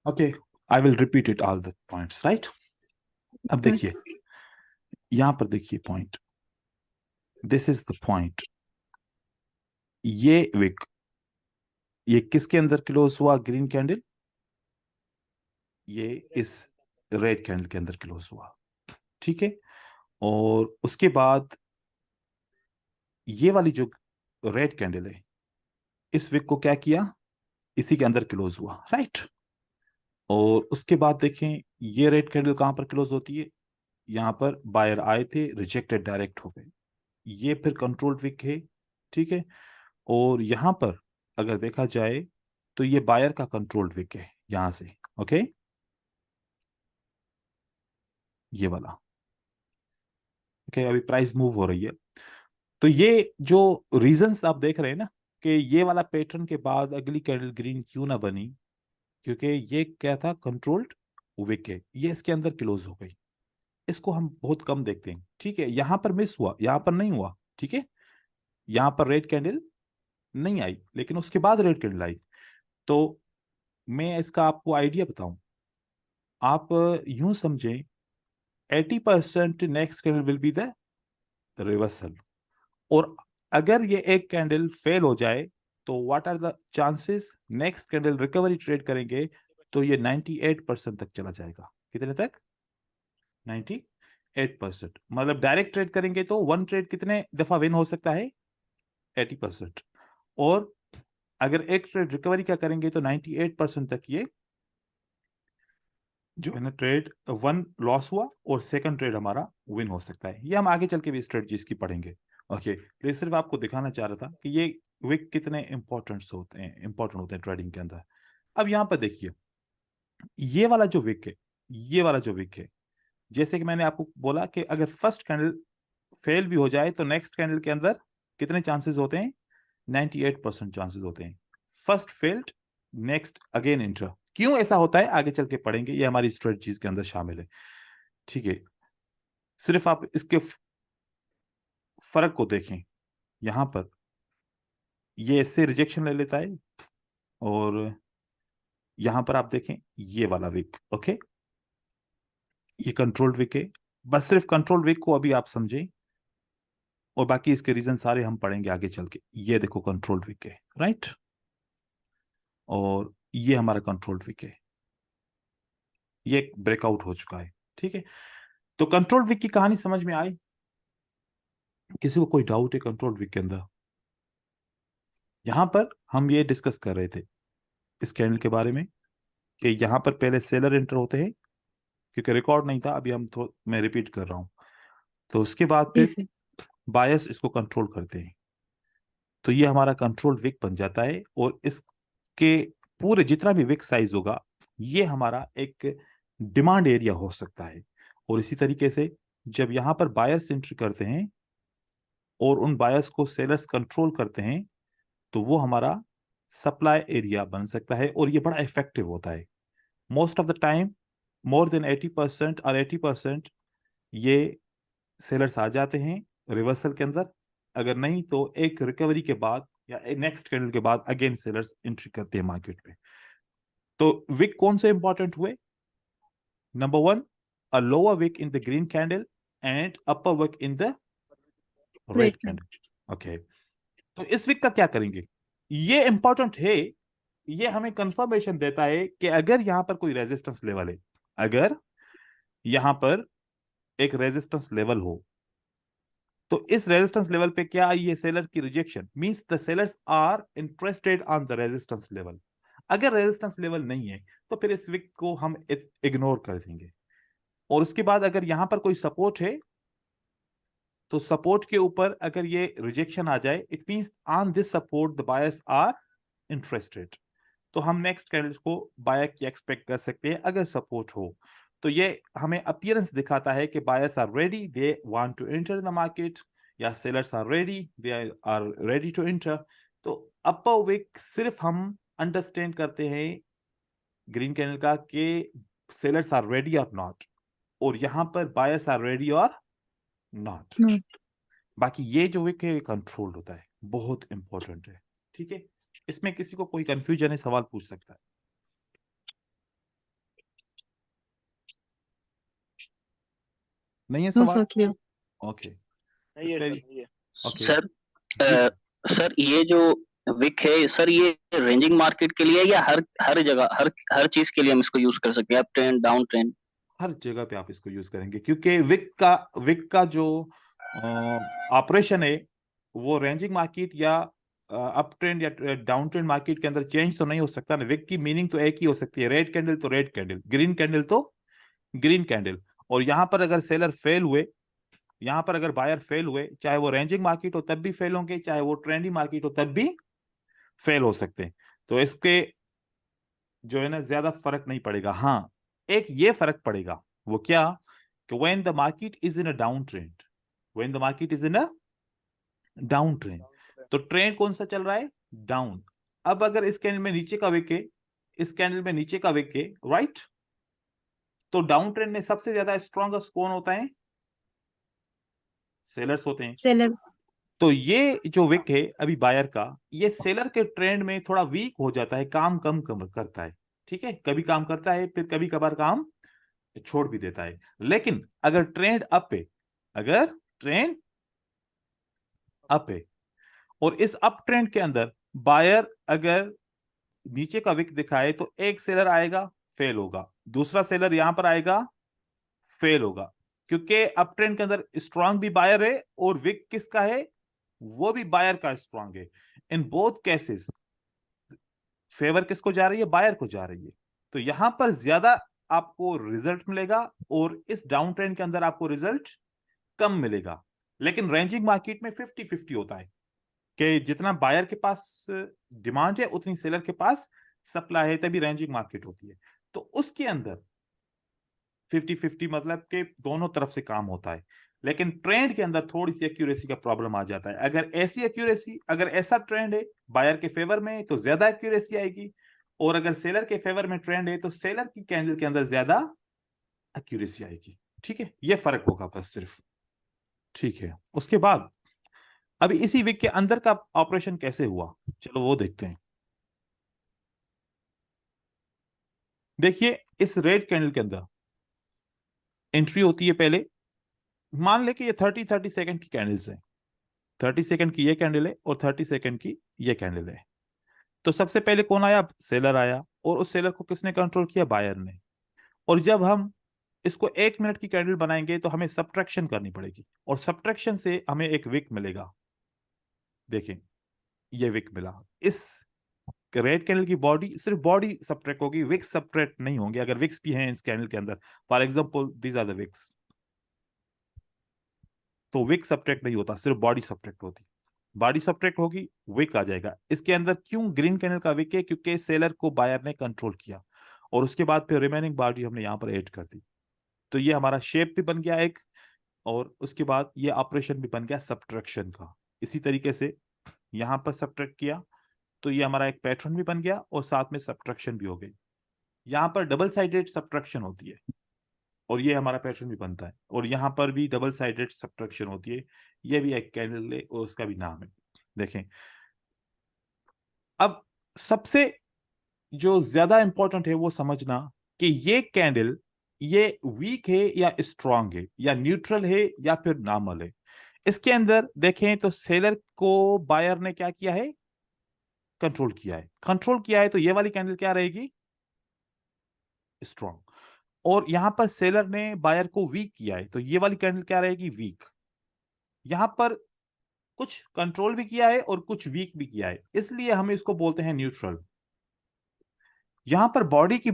Okay, I will repeat it all the points, right. अब देखिए, यहां पर देखिए point, this is the point. ये विक, ये किसके अंदर क्लोज हुआ ग्रीन कैंडल? ये इस रेड कैंडल के अंदर क्लोज हुआ, ठीक है। और उसके बाद ये वाली जो रेड कैंडल है, इस विक को क्या किया? इसी के अंदर क्लोज हुआ, राइट। और उसके बाद देखें, ये रेड कैंडल कहां पर क्लोज होती है? यहां पर बायर आए थे, रिजेक्टेड डायरेक्ट हो गए। ये फिर कंट्रोल्ड विक है, ठीक है। और यहां पर अगर देखा जाए तो ये बायर का कंट्रोल्ड विक है यहां से, ओके, ये वाला, ओके। अभी प्राइस मूव हो रही है। तो ये जो रीजंस आप देख रहे हैं ना, कि ये वाला पैटर्न के बाद अगली कैंडल ग्रीन क्यों ना बनी, क्योंकि ये क्या था? कंट्रोल्ड विक है, ये इसके अंदर क्लोज हो गई। इसको हम बहुत कम देखते हैं, ठीक है। यहां पर मिस हुआ, यहां पर नहीं हुआ, ठीक है। यहां पर रेड कैंडल नहीं आई, लेकिन उसके बाद रेड कैंडल आई। तो मैं इसका आपको आइडिया बताऊं, आप यूं समझें, 80% next candle will be the reversal. और अगर ये एक कैंडल फेल हो जाए तो what are the chances next candle recovery trade करेंगे? तो ये 98% तक चला जाएगा। कितने तक? 98%। मतलब डायरेक्ट ट्रेड करेंगे तो वन ट्रेड कितने दफा विन हो सकता है? 80%। और अगर एक ट्रेड रिकवरी का करेंगे तो 98% तक ये जो है ना, ट्रेड वन लॉस हुआ और सेकंड ट्रेड हमारा विन हो सकता है। ये हम आगे चल के भी स्ट्रेटजीज की पढ़ेंगे, ओके। तो ये सिर्फ आपको दिखाना चाह रहा था कि ये विक कितने इंपॉर्टेंट होते हैं ट्रेडिंग के अंदर। अब यहां पर देखिए, ये वाला जो विक है, ये वाला जो विक है, जैसे कि मैंने आपको बोला कि अगर फर्स्ट कैंडल फेल भी हो जाए तो नेक्स्ट कैंडल के अंदर कितने चांसेस होते हैं? 98% चांसेस होते हैं। First failed, next again inter. क्यों ऐसा होता है आगे चल के पढ़ेंगे, ये हमारी स्ट्रेटजीज के अंदर शामिल है, ठीक है। सिर्फ आप इसके फर्क को देखें, यहां पर ये ऐसे रिजेक्शन ले लेता है, और यहां पर आप देखें ये वाला विक, ओके, ये कंट्रोल्ड विक है। बस सिर्फ कंट्रोल्ड विक को अभी आप समझें, और बाकी इसके रीजन सारे हम पढ़ेंगे आगे चल के। ये देखो कंट्रोल्ड विक है, राइट। और ये हमारा कंट्रोल्ड विक है, ये ब्रेकआउट हो चुका है, ठीक है। तो कंट्रोल्ड विक की कहानी समझ में आई? किसी को कोई डाउट है कंट्रोल्ड विक के अंदर? यहां पर हम ये डिस्कस कर रहे थे इस कैंडल के बारे में, कि यहां पर पहले सेलर एंटर होते हैं, क्योंकि रिकॉर्ड नहीं था अभी, मैं रिपीट कर रहा हूं। तो उसके बाद जी फिर सर। बायस इसको कंट्रोल करते हैं, तो ये हमारा कंट्रोल विक बन जाता है। और इसके पूरे जितना भी विक साइज होगा, ये हमारा एक डिमांड एरिया हो सकता है। और इसी तरीके से जब यहां पर बायर्स एंट्री करते हैं और उन बायर्स को सेलर्स कंट्रोल करते हैं, तो वो हमारा सप्लाई एरिया बन सकता है, और ये बड़ा इफेक्टिव होता है। Most of the time more than 80% और 80% ये सेलर्स आ जाते हैं रिवर्सल के अंदर। अगर नहीं तो एक रिकवरी के बाद या नेक्स्ट कैंडल के बाद अगेन सेलर्स एंट्री करते हैं मार्केट में। तो विक कौन से इंपॉर्टेंट हुए? Number one, a lower wick in the green candle and upper wick in the red red में। Candle, okay. तो इस विक का क्या करेंगे? ये इंपॉर्टेंट है, ये हमें कंफर्मेशन देता है कि अगर यहां पर कोई रेजिस्टेंस लेवल है, अगर यहां पर एक रेजिस्टेंस लेवल हो, तो इस रेजिस्टेंस लेवल पे क्या आई है? सेलर की rejection means the sellers are interested on the resistance level. अगर रेजिस्टेंस लेवल नहीं है तो फिर इस विक को हम इग्नोर कर देंगे। और उसके बाद अगर यहां पर कोई सपोर्ट है, तो सपोर्ट के ऊपर अगर ये रिजेक्शन आ जाए, it means on this support the buyers are interested. तो हम नेक्स्ट कैंडल को बायर की एक्सपेक्ट कर सकते हैं अगर सपोर्ट हो। तो ये हमें अपीयरेंस दिखाता है कि buyers are ready, they want to enter the market, या sellers are ready, they are ready to enter. तो अपर विक सिर्फ हम अंडरस्टैंड करते हैं ग्रीन कैंडल का कि सेलर्स आर रेडी और नॉट, और यहां पर बायर्स आर रेडी और नॉट। नोट। बाकी ये जो विक है कंट्रोल्ड होता है, बहुत इंपॉर्टेंट है, ठीक है। इसमें किसी को कोई कंफ्यूजन है, सवाल पूछ सकता है। नहीं है नो सवाल? Sir, clear. ओके, नहीं है सर, नहीं है। ओके सर जी। सर ये जो विक है सर, ये रेंजिंग मार्केट के लिए या हर हर जगह हर चीज के लिए हम इसको यूज कर सकते हैं, अप ट्रेंड डाउन ट्रेंड? हर जगह पे आप इसको यूज करेंगे, क्योंकि विक का जो ऑपरेशन है वो रेंजिंग मार्केट या अप ट्रेंड या डाउन ट्रेंड मार्केट के अंदर चेंज तो नहीं हो सकता ना। विक की मीनिंग तो एक ही हो सकती है, रेड कैंडल तो रेड कैंडल, ग्रीन कैंडल तो ग्रीन कैंडल। और यहां पर अगर सेलर फेल हुए, यहां पर अगर बायर फेल हुए, चाहे वो रेंजिंग मार्केट हो तब भी फेल होंगे, चाहे वो ट्रेंडी मार्केट हो तब भी फेल हो सकते हैं। तो इसके जो है ना ज्यादा फर्क नहीं पड़ेगा। हाँ, एक ये फर्क पड़ेगा, वो क्या, कि when the market is in a down trend, when the market is in a down trend, तो ट्रेंड कौन सा चल रहा है, डाउन। अब अगर इस कैंडल में नीचे का विक है, इस कैंडल में नीचे का विक है, राइट, तो डाउन ट्रेंड में सबसे ज्यादा स्ट्रॉन्गेस्ट कौन होता है, सेलर्स होते हैं। सेलर। तो ये जो विक है अभी बायर का, ये सेलर के ट्रेंड में थोड़ा वीक हो जाता है, काम कम कम करता है। ठीक है, कभी काम करता है, फिर कभी कभार काम छोड़ भी देता है। लेकिन अगर ट्रेंड अप है, अगर ट्रेंड अप है, और इस अप ट्रेंड के अंदर बायर अगर नीचे का विक दिखाए, तो एक सेलर आएगा, फेल होगा, दूसरा सेलर यहां पर आएगा, फेल होगा, क्योंकि अप ट्रेंड के अंदर स्ट्रांग भी बायर है और विक किसका है, वो भी बायर का स्ट्रांग है। इन बोथ केसेस फेवर किसको जा रही है, बायर को जा रही है। तो यहां पर ज्यादा आपको रिजल्ट मिलेगा, और इस डाउन ट्रेंड के अंदर आपको रिजल्ट कम मिलेगा। लेकिन रेंजिंग मार्केट में 50-50 होता है, कि जितना बायर के पास डिमांड है उतनी सेलर के पास सप्लाई है, तभी रेंजिंग मार्केट होती है। तो उसके अंदर 50-50 मतलब कि दोनों तरफ से काम होता है। लेकिन ट्रेंड के अंदर थोड़ी सी एक्यूरेसी का प्रॉब्लम आ जाता है। अगर ऐसी एक्यूरेसी, अगर ऐसा ट्रेंड है बायर के फेवर में, तो ज्यादा एक्यूरेसी आएगी, और अगर सेलर के फेवर में ट्रेंड है, तो सेलर की कैंडल के अंदर ज्यादा एक्यूरेसी आएगी। ठीक है, ये फर्क होगा बस सिर्फ। ठीक है, उसके बाद अभी इसी वीक के अंदर का ऑपरेशन कैसे हुआ, चलो वो देखते हैं। देखिए, इस रेड कैंडल के अंदर एंट्री होती है पहले, मान ले कि ये 30-30 सेकंड की कैंडल्स है, 30 सेकंड की ये कैंडल है और 30 सेकंड की ये कैंडल है। तो सबसे पहले कौन आया, सेलर आया, और उस सेलर को किसने कंट्रोल किया, बायर ने। और जब हम इसको 1 मिनट की कैंडल बनाएंगे, तो हमें सब्ट्रैक्शन करनी पड़ेगी, और सब्ट्रैक्शन से हमें एक विक मिलेगा। देखें, ये विक मिला। इस रेड कैंडल की बॉडी, सिर्फ बॉडी सब्ट्रैक्ट होगी, विक्स सब्ट्रैक्ट नहीं होंगे। अगर विक्स भी हैं इस कैंडल के अंदर, for example these are the wicks, तो विक सब्ट्रैक्ट नहीं होता, सिर्फ बॉडी सब्ट्रैक्ट होती। बॉडी सब्ट्रैक्ट होगी, विक आ जाएगा इसके अंदर। क्यों ग्रीन कैंडल का विक है, क्योंकि सेलर को बायर ने कंट्रोल किया, और उसके बाद फिर रिमेनिंग बॉडी हमने यहां पर ऐड कर दी। तो ये हमारा शेप भी बन गया एक, और उसके बाद ये ऑपरेशन भी बन गया सब्ट्रैक्शन का। इसी तरीके से यहां पर सब्ट्रैक्ट किया, तो ये हमारा एक पैटर्न भी बन गया, और साथ में सब्ट्रैक्शन भी हो गई। यहाँ पर डबल साइडेड सब्ट्रैक्शन होती है, और ये हमारा पैटर्न भी बनता है, और यहाँ पर भी डबल साइडेड सब्ट्रैक्शन होती है। ये भी एक कैंडल है और उसका भी नाम है। देखें, अब सबसे जो ज्यादा इंपॉर्टेंट है वो समझना कि ये कैंडल, ये वीक है या स्ट्रांग है, या न्यूट्रल है या फिर नॉर्मल है। इसके अंदर देखें तो सेलर को बायर ने क्या किया है, कंट्रोल किया है। कंट्रोल किया है, तो ये वाली कैंडल क्या रहेगी, स्ट्रांग। और यहां पर सेलर ने बायर को वीक किया है, तो ये वाली कैंडल क्या रहेगी, वीक। यहां पर कुछ कंट्रोल भी किया है और कुछ वीक भी किया है, इसलिए हम इसको बोलते हैं न्यूट्रल। यहां पर बॉडी की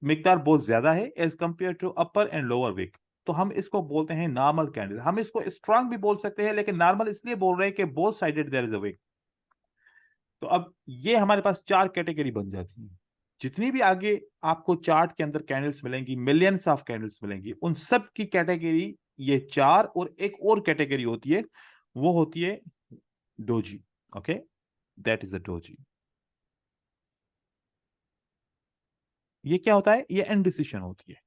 मिकदार बहुत ज्यादा है as compare to upper and lower wick, तो हम इसको बोलते हैं नॉर्मल कैंडल। हम इसको स्ट्रांग भी बोल सकते हैं, लेकिन नॉर्मल इसलिए बोल रहे हैं कि both sided there is a wick. तो अब ये हमारे पास 4 कैटेगरी बन जाती है। जितनी भी आगे आपको चार्ट के अंदर कैंडल्स मिलेंगी, मिलियंस ऑफ कैंडल्स मिलेंगी, उन सब की कैटेगरी ये 4, और एक और कैटेगरी होती है, वो होती है doji. Okay, that is the doji. ये क्या होता है, ये इनडिसिशन होती है।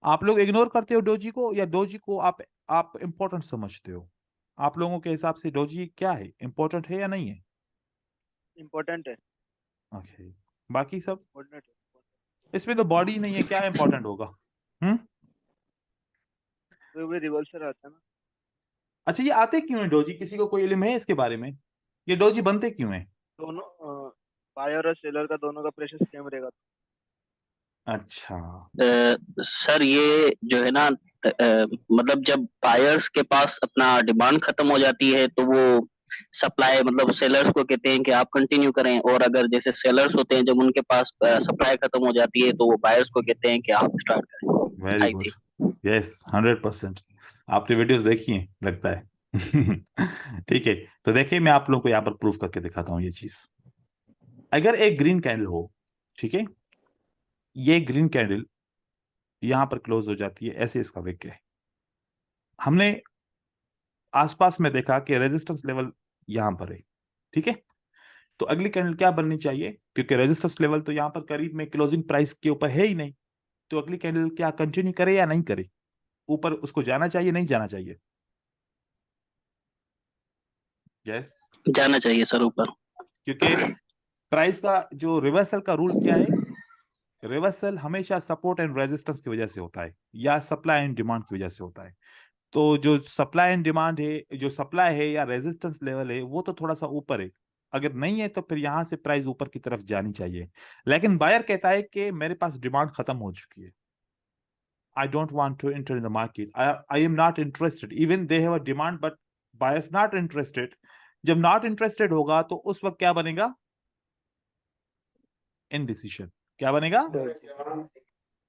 आप लोग इग्नोर करते हो डोजी को, या डोजी को आप इंपॉर्टेंट समझते हो? आप लोगों के हिसाब से डोजी क्या है, इंपॉर्टेंट है या नहीं है? इम्पोर्टेंट है, ओके, बाकी सब इम्पोर्टेंट है। इसमें तो बॉडी नहीं है, क्या इंपॉर्टेंट होगा? हम्म तो कभी कभी रिवर्सल आता है ना। अच्छा, ये आते क्यों है डोजी? किसी को कोई इल्म है इसके बारे में? ये डोजी बनते क्यों है? दोनों बायर और सेलर का दोनों का प्रेशर सेम रहेगा। अच्छा। सर ये जो है ना, मतलब जब बायर्स के पास अपना डिमांड खत्म हो जाती है तो वो सप्लाई, मतलब सेलर्स को कहते हैं कि आप कंटिन्यू करें, और अगर जैसे सेलर्स होते हैं जब उनके पास सप्लाई खत्म हो जाती है तो वो बायर्स को कहते हैं कि आप स्टार्ट करें। Very I good. Think. Yes, 100%। आपने वीडियोस देखी हैं लगता है। ठीक है। तो देखिए, मैं आप लोगों को यहाँ पर प्रूफ करके दिखाता हूँ ये चीज। अगर एक ग्रीन कैंडल हो, ठीक है, ये ग्रीन कैंडल यहां पर क्लोज हो जाती है, ऐसे इसका विक है। हमने आसपास में देखा कि रेजिस्टेंस लेवल यहां पर है, ठीक है। तो अगली कैंडल क्या बननी चाहिए? क्योंकि रेजिस्टेंस लेवल तो यहां पर करीब में क्लोजिंग प्राइस के ऊपर है ही नहीं, तो अगली कैंडल क्या कंटिन्यू करे या नहीं करे? ऊपर उसको जाना चाहिए, नहीं जाना चाहिए? यस। जाना चाहिए सर ऊपर। क्योंकि प्राइस का जो रिवर्सल का रूल क्या है? रिवर्सल हमेशा सपोर्ट एंड रेजिस्टेंस की वजह से होता है, या सप्लाई एंड डिमांड की वजह से होता है। तो जो सप्लाई एंड डिमांड है, जो सप्लाई है या रेजिस्टेंस लेवल है, वो तो थोड़ा सा ऊपर है। अगर नहीं है तो फिर यहां से प्राइस ऊपर की तरफ जानी चाहिए। लेकिन बायर कहता है कि मेरे पास डिमांड खत्म हो चुकी है, I don't want to enter in the market, I am not interested, even they have a demand but buyers not interested. जब नॉट इंटरेस्टेड होगा तो उस वक्त क्या बनेगा? इनडिसीजन। क्या बनेगा?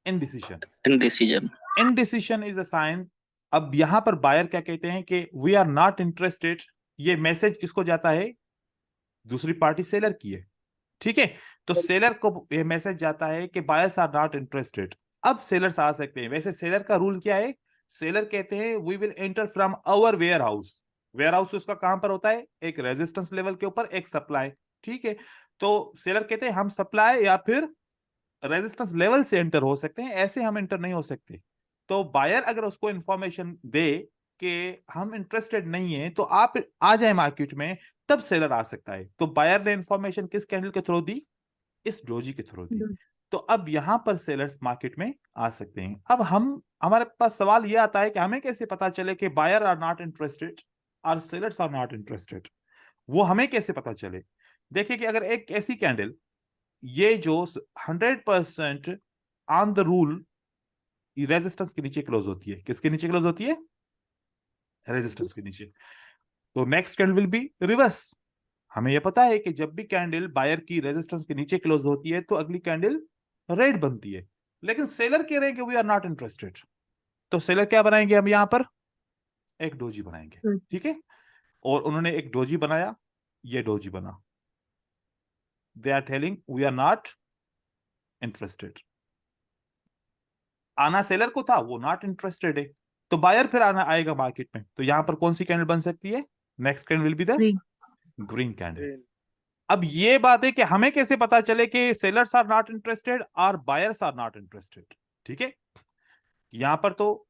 Indecision. Indecision. Indecision is a sign. अब यहां पर बायर क्या कहते हैं कि वी आर नॉट इंटरेस्टेड। ये मैसेज किसको जाता है? दूसरी पार्टी सेलर की है, ठीक है। तो सेलर को ये मैसेज जाता है कि बायर्स आर नॉट इंटरेस्टेड। अब सेलर्स आ सकते हैं। वैसे सेलर का रूल क्या है? सेलर कहते हैं we will enter from our warehouse. Warehouse उसका कहां पर होता है? एक रेजिस्टेंस लेवल के ऊपर, एक सप्लाई, ठीक है। तो सेलर कहते हैं हम सप्लाई या फिर रेजिस्टेंस लेवल से एंटर हो सकते हैं, ऐसे हम एंटर नहीं हो सकते। तो बायर अगर उसको इंफॉर्मेशन दे कि हम इंटरेस्टेड नहीं है तो आप आ जाए मार्केट में, तब सेलर आ सकता है। तो बायर ने इंफॉर्मेशन किस कैंडल के थ्रू दी? इस डोजी के थ्रू दी। तो अब यहां पर सेलर्स मार्केट में आ सकते हैं। अब हमारे पास सवाल यह आता है कि हमें कैसे पता चले कि बायर आर नॉट इंटरेस्टेड और सेलर्स आर नॉट इंटरेस्टेड? वो हमें कैसे पता चले? देखिए कि अगर एक ऐसी कैंडल, ये जो 100% ऑन द रूल रेजिस्टेंस के नीचे क्लोज होती है, किसके नीचे क्लोज होती है? रेजिस्टेंस के नीचे। तो next candle will be reverse. हमें यह पता है कि जब भी कैंडल बायर की रेजिस्टेंस के नीचे क्लोज होती है तो अगली कैंडल रेड बनती है। लेकिन सेलर कह रहे हैं कि वी आर नॉट इंटरेस्टेड। तो सेलर क्या बनाएंगे? हम यहां पर एक डोजी बनाएंगे, ठीक है। और उन्होंने एक डोजी बनाया, ये डोजी बना। They are telling we are not interested. आना सेलर को था, वो नॉट इंटरेस्टेड है। तो बायर फिर आना आएगा मार्केट में, तो यहां पर कौन सी कैंडल बन सकती है? Next candle will be the green candle. Green. अब ये बात है कि हमें कैसे पता चले कि सेलर्स आर नॉट इंटरेस्टेड और बायर्स आर नॉट इंटरेस्टेड? ठीक है, यहां पर तो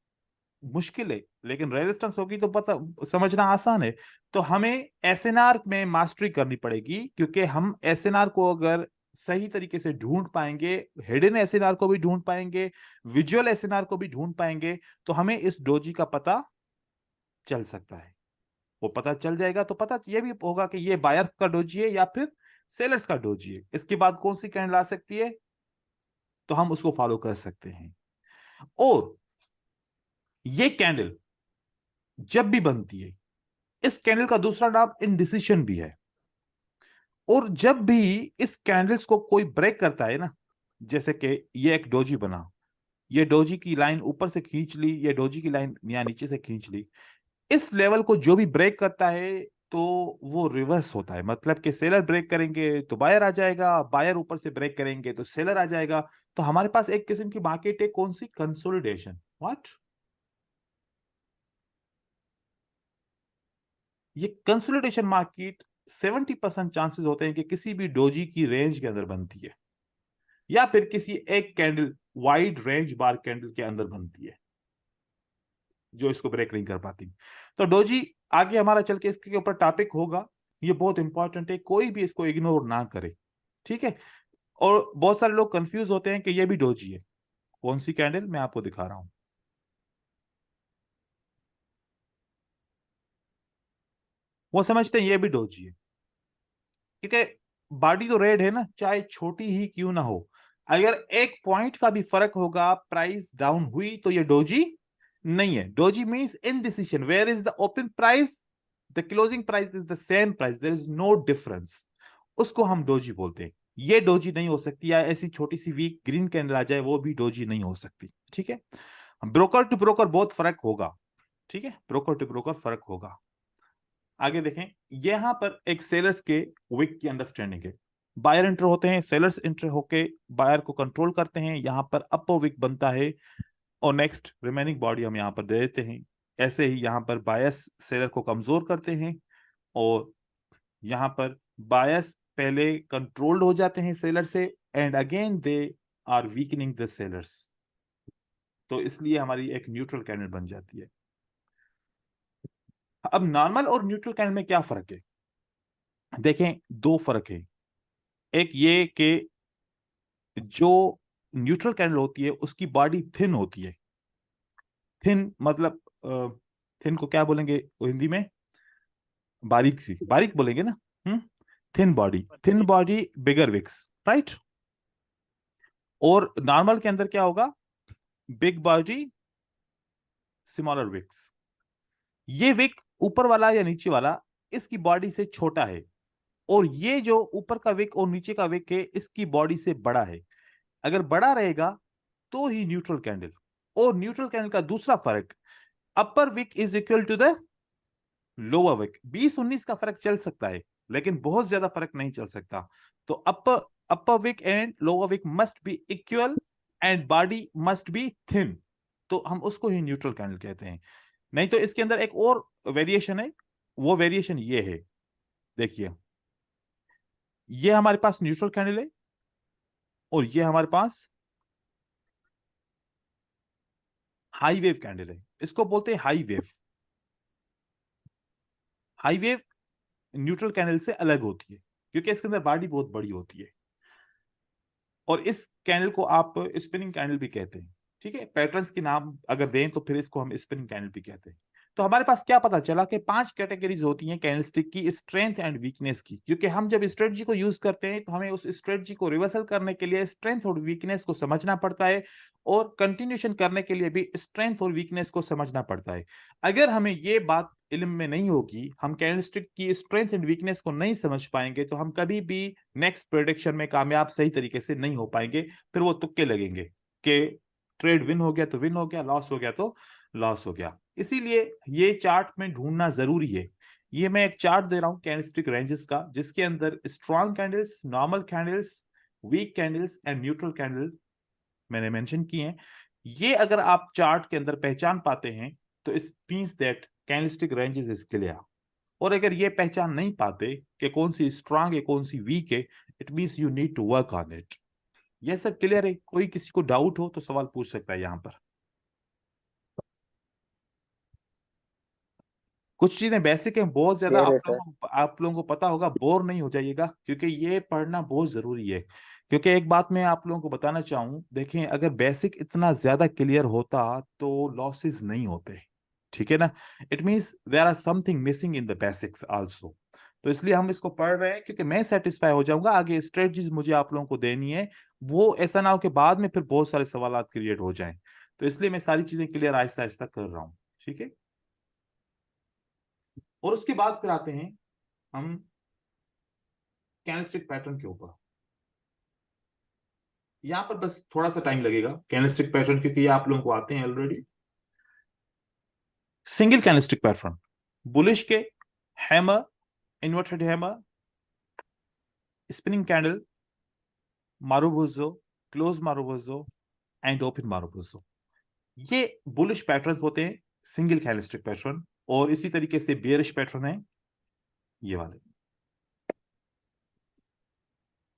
मुश्किल है, लेकिन रेजिस्टेंस होगी तो पता समझना आसान है। तो हमें एसएनआर में मास्टरी करनी पड़ेगी, क्योंकि हम एसएनआर को अगर सही तरीके से ढूंढ पाएंगे, हिडन एसएनआर को भी ढूंढ पाएंगे, विजुअल एसएनआर को भी ढूंढ पाएंगे, तो हमें इस डोजी का पता चल सकता है। वो पता चल जाएगा तो पता यह भी होगा कि ये बायर का डोजी है या फिर सेलर्स का डोजी है। इसके बाद कौन सी कैंडल आ सकती है, तो हम उसको फॉलो कर सकते हैं। और ये कैंडल जब भी बनती है, इस कैंडल का दूसरा नाम इनडिसीजन भी है। और जब भी इस कैंडल्स को कोई ब्रेक करता है ना, जैसे कि ये एक डोजी बना, ये डोजी की लाइन ऊपर से खींच ली, ये डोजी की लाइन या नीचे से खींच ली, इस लेवल को जो भी ब्रेक करता है तो वो रिवर्स होता है। मतलब कि सेलर ब्रेक करेंगे तो बायर आ जाएगा, बायर ऊपर से ब्रेक करेंगे तो सेलर आ जाएगा। तो हमारे पास एक किस्म की मार्केट है, कौन सी? कंसोलिडेशन। व्हाट? ये कंसोलिडेशन मार्केट 70% चांसेस होते हैं कि किसी भी डोजी की रेंज के अंदर बनती है, या फिर किसी एक कैंडल वाइड रेंज बार कैंडल के अंदर बनती है जो इसको ब्रेक नहीं कर पाती। तो डोजी आगे हमारा चल के इसके ऊपर टॉपिक होगा, ये बहुत इंपॉर्टेंट है, कोई भी इसको इग्नोर ना करे, ठीक है। और बहुत सारे लोग कंफ्यूज होते हैं कि ये भी डोजी है। कौन सी कैंडल? मैं आपको दिखा रहा हूं। वो समझते हैं ये भी डोजी है, क्योंकि बॉडी तो रेड है ना, चाहे छोटी ही क्यों ना हो। अगर एक पॉइंट का भी फर्क होगा, प्राइस डाउन हुई, तो ये डोजी नहीं है। Doji means indecision, where is the open price, the closing price is the same price, there is no difference, उसको हम डोजी बोलते हैं। ये डोजी नहीं हो सकती, या ऐसी छोटी सी वीक ग्रीन कैंडल आ जाए वो भी डोजी नहीं हो सकती। ठीक है, ब्रोकर टू ब्रोकर बहुत फर्क होगा। ठीक है, ब्रोकर टू ब्रोकर फर्क होगा। आगे देखें, यहां पर एक सेलर्स के विक की अंडरस्टैंडिंग है। बायर एंटर होते हैं, सेलर्स एंटर होके बायर को कंट्रोल करते हैं, यहां पर अपर विक बनता है, और नेक्स्ट रिमेनिंग बॉडी हम यहां पर दे देते हैं। ऐसे ही यहां पर बायस सेलर को कमजोर करते हैं, और यहां पर बायस पहले कंट्रोल्ड हो जाते हैं सेलर से, and again they are weakening the sellers. तो इसलिए हमारी एक न्यूट्रल कैंडल बन जाती है। अब नॉर्मल और न्यूट्रल कैंडल में क्या फर्क है? देखें, दो फर्क है। एक ये कि जो न्यूट्रल कैंडल होती है उसकी बॉडी थिन होती है। थिन मतलब थिन को क्या बोलेंगे वो हिंदी में? बारीक सी, बारीक बोलेंगे ना। थिन बॉडी, थिन पतली। Body bigger wicks, right. और नॉर्मल के अंदर क्या होगा? Big body smaller wicks. ये विक ऊपर वाला या नीचे वाला इसकी बॉडी से छोटा है, और ये जो ऊपर का विक और नीचे का विक है इसकी बॉडी से बड़ा है। अगर बड़ा रहेगा तो ही न्यूट्रल कैंडल। और न्यूट्रल कैंडल का दूसरा फर्क, upper wick is equal to the lower wick. 20-19 का फर्क चल सकता है, लेकिन बहुत ज्यादा फर्क नहीं चल सकता। तो upper wick and lower wick must be equal, and body must be thin, तो हम उसको ही न्यूट्रल कैंडल कहते हैं। नहीं तो इसके अंदर एक और वेरिएशन है, वो वेरिएशन ये है। देखिए, ये हमारे पास न्यूट्रल कैंडल है, और ये हमारे पास हाई वेव कैंडल है। इसको बोलते हैं high wave. High wave neutral candle से अलग होती है, क्योंकि इसके अंदर बॉडी बहुत बड़ी होती है, और इस कैंडल को आप स्पिनिंग कैंडल भी कहते हैं। ठीक है, पैटर्न्स के नाम अगर दें तो फिर इसको हम स्पिनिंग कैंडल भी कहते हैं। तो हमारे पास क्या पता चला कि 5 कैटेगरीज होती हैं कैंडलस्टिक की, स्ट्रेंथ एंड वीकनेस की। क्योंकि हम जब स्ट्रेटजी को यूज करते हैं तो हमें उस स्ट्रेटजी को रिवर्सल करने के लिए स्ट्रेंथ और वीकनेस को समझना पड़ता है, और कंटिन्यूशन करने के लिए भी स्ट्रेंथ और वीकनेस को समझना पड़ता है। अगर हमें ये बात इल्म में नहीं होगी, हम कैंडलस्टिक की स्ट्रेंथ एंड वीकनेस को नहीं समझ पाएंगे, तो हम कभी भी नेक्स्ट प्रेडिक्शन में कामयाब सही तरीके से नहीं हो पाएंगे। फिर वो तुक्के लगेंगे कि ट्रेड विन हो गया तो विन हो गया, लॉस हो गया तो लॉस हो गया। इसीलिए ये चार्ट में ढूंढना जरूरी है। ये मैं एक चार्ट दे रहा हूं कैंडलस्टिक रेंजेस का, जिसके अंदर strong candles, normal candles, weak candles and neutral candle मैंने मेंशन किए हैं। ये अगर आप चार्ट के अंदर पहचान पाते हैं तो it means that candlestick ranges is clear. और अगर ये पहचान नहीं पाते कि कौन सी स्ट्रांग है कौन सी वीक है, it means you need to work on it. ये सब क्लियर है? कोई किसी को डाउट हो तो सवाल पूछ सकता है यहां पर। कुछ चीजें बेसिक हैं, बहुत ज्यादा क्लियर है सर। आप लोगों को पता होगा, बोर नहीं हो जाइएगा, क्योंकि ये पढ़ना बहुत जरूरी है। क्योंकि एक बात मैं आप लोगों को बताना चाहूं, देखें, अगर बेसिक इतना ज्यादा क्लियर होता तो लॉसेस नहीं होते। ठीक है ना? It means there are something missing in the basics also. तो इसलिए हम इसको पढ़ रहे हैं, क्योंकि मैं सेटिस्फाई हो जाऊंगा। आगे स्ट्रेटजीज मुझे आप लोगों को देनी है, वो ऐसा ना हो कि बाद में फिर बहुत सारे सवाल क्रिएट हो जाएं। तो इसलिए मैं सारी चीजें क्लियर आहिस्ता आहिस्ता कर रहा हूँ। ठीक है, और उसके बाद फिर आते हैं हम कैंडलस्टिक पैटर्न के ऊपर। यहां पर बस थोड़ा सा टाइम लगेगा कैंडलस्टिक पैटर्न, क्योंकि ये आप लोगों को आते हैं already. Single candlestick pattern, bullish के hammer, inverted hammer, spinning candle, marubozu, close marubozu and open marubozu, ये बुलिश पैटर्न होते हैं, सिंगल कैंडलस्टिक पैटर्न। और इसी तरीके से बेयरिश पैटर्न है ये वाले।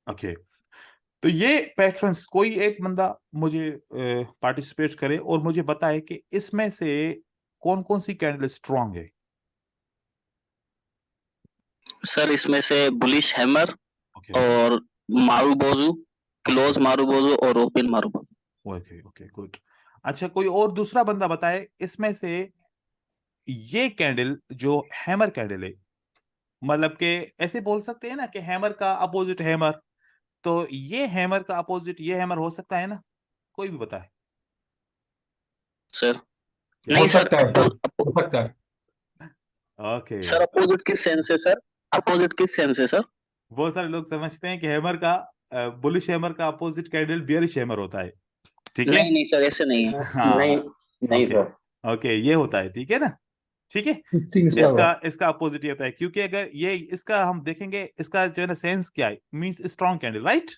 ओके, तो ये पैटर्न्स, कोई एक बंदा मुझे पार्टिसिपेट करे और मुझे बताए कि इसमें से कौन कौन सी कैंडल स्ट्रांग है। सर इसमें से बुलिश हैमर ओके और मारुबोजू, ओके क्लोज मारुबोजू और open marubozu. Okay okay good. अच्छा, कोई और दूसरा बंदा बताए इसमें से ये कैंडल जो हैमर कैंडल है, मतलब कि ऐसे बोल सकते हैं ना कि हैमर का अपोजिट हैमर, तो ये हैमर का अपोजिट ये हैमर हो सकता है ना? कोई भी बताए सर क्या? नहीं हो सर, सकता है सर, हो सकता है। ओके। सर अपोजिट किस सेंस है सर? अपोजिट किस सेंस है सर? बहुत सारे लोग समझते हैं कि हैमर का बुलिश हैमर का अपोजिट कैंडल बियरिश हैमर होता है, ठीक है? नहीं नहीं सर, ऐसे नहीं है। नहीं हाँ, नहीं ओके, सर। ओके, ये होता है, ठीक है ना? ठीक है, थिंग्स क्या हुआ? इसका अपोजिट ये होता है, क्योंकि अगर ये इसका हम देखेंगे, इसका जो है ना सेंस क्या है, मींस स्ट्रॉन्ग कैंडल, राइट?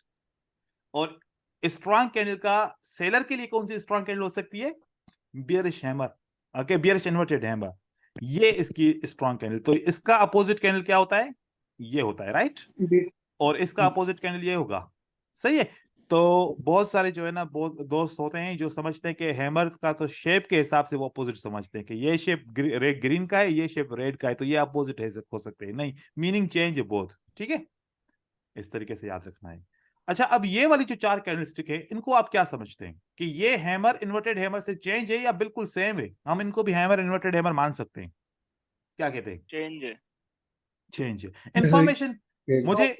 और स्ट्रॉन्ग कैंडल का सेलर के लिए कौन सी स्ट्रॉन्ग कैंडल हो सकती है? Bearish hammer, okay, bearish inverted hammer, ये इसकी स्ट्रॉन्ग कैंडल। तो इसका अपोजिट कैंडल क्या होता है? ये होता है, राइट? और इसका अपोजिट कैंडल ये होगा, सही है? तो बहुत सारे जो है ना बहुत दोस्त होते हैं जो समझते हैं कि हैमर का तो शेप के हिसाब से वो अपोजिट समझते हैं कि ये शेप ग्रीन का है, ये शेप रेड का है, तो ये अपोजिट है हो सकते हैं। नहीं, मीनिंग चेंज है बोथ, ठीक है? इस तरीके से याद रखना है। अच्छा, अब ये वाली जो चार कैंडलस्टिक है, इनको आप क्या समझते हैं कि ये हैमर इन्वर्टेड हैमर से चेंज है या बिल्कुल सेम है? हम इनको भी हैमर इन्वर्टेड हैमर मान सकते हैं, क्या कहते हैं? चेंज है। चेंज है। इंफॉर्मेशन मुझे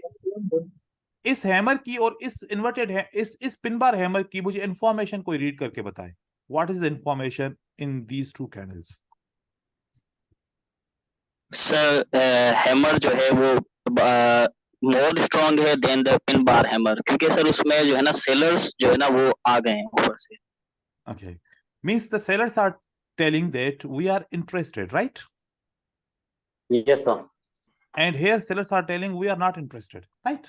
इस हैमर की और इस इन्वर्टेड है इस पिन बार हैमर की मुझे इंफॉर्मेशन कोई रीड करके बताए। What is the information in these two candles? Sir hammer जो है वो मोर स्ट्रांग है than the pin bar hammer, क्योंकि सर उसमें जो है ना सेलर्स जो है ना वो आ गए हैं ऊपर से। Okay, means the sellers are telling that we are interested, right? Yes sir. And here sellers are telling we are not interested, right?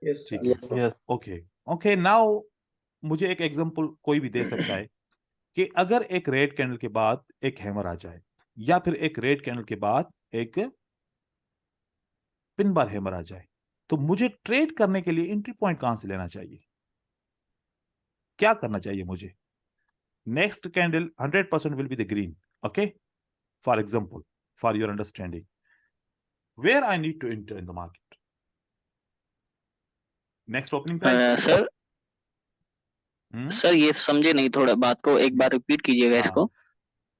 Yes ठीक है, yes sir. Okay, okay. Now मुझे एक एग्जांपल कोई भी दे सकता है कि अगर एक रेड कैंडल के बाद एक हैमर आ जाए, या फिर एक रेड कैंडल के बाद एक पिन बार हैमर आ जाए, तो मुझे ट्रेड करने के लिए एंट्री पॉइंट कहां से लेना चाहिए? क्या करना चाहिए मुझे? Next candle 100% will be the green, okay, for example, for your understanding, where I need to enter in the market? Next opening price. Sir sir ये समझे नहीं, थोड़ा बात को एक बार रिपीट कीजिएगा इसको। हाँ,